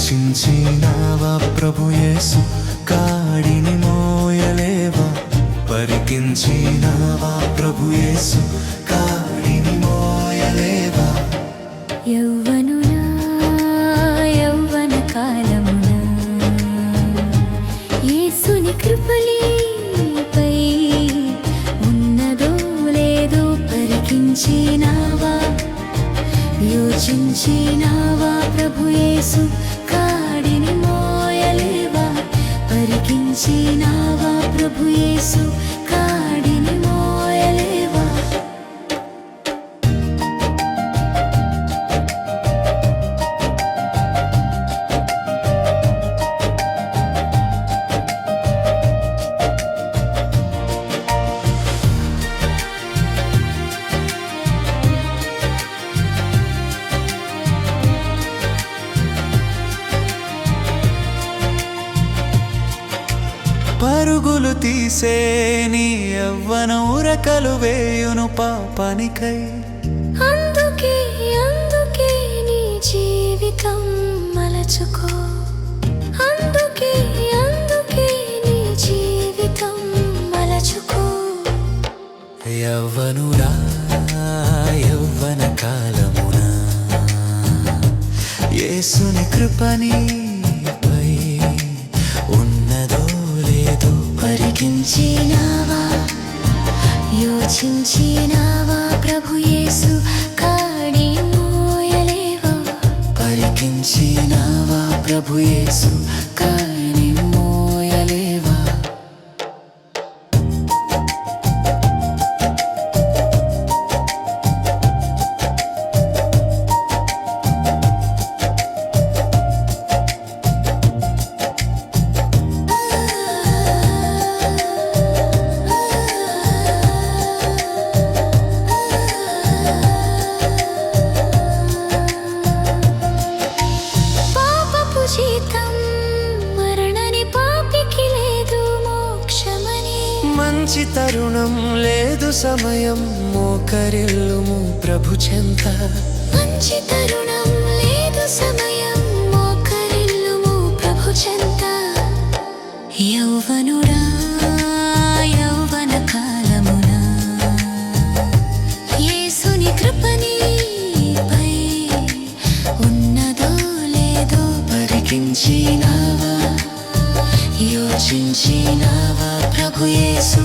యోచించినావా ప్రభు యేసు కాడిని మోయలేవా పరికించినావా ప్రభు యేసు కాడిని మోయలేవా యౌవనునా యౌవన కాలమునా యేసుని కృపలీపై ఉన్నదో లేదో పరికించినావా యోచించినావా ప్రభు యేసు కాడిని మోయలేవా పరికించినావా ప్రభు యేసు కాడిని మోయలేవా పరుగులు తీసే నీ యవ్వనం ఉరకలు వేయును పాపానికై అందుకే నీ జీవితం మలచుకో అందుకే నీ జీవితం మలచుకో యవ్వనుడా యవ్వన కాలమునా యేసుని కృపని ఉన్నదో లేదో పరికించినావా యోచించినావా ప్రభు యేసు కాడి మోయలేవా పరికించినావా ప్రభు యేసు కాడి మోయలేవా మంచి తరుణం లేదు సమయం మోకరిల్లుము ప్రభు చెంత మంచి తరుణం లేదు సమయం మోకరిల్లుము ప్రభు చెంత యౌవనుడా యౌవన కాలమునా యేసుని కృపనిపై ఉన్నదో లేదో పరికించినావా యోచించినావా ప్రభు యేసు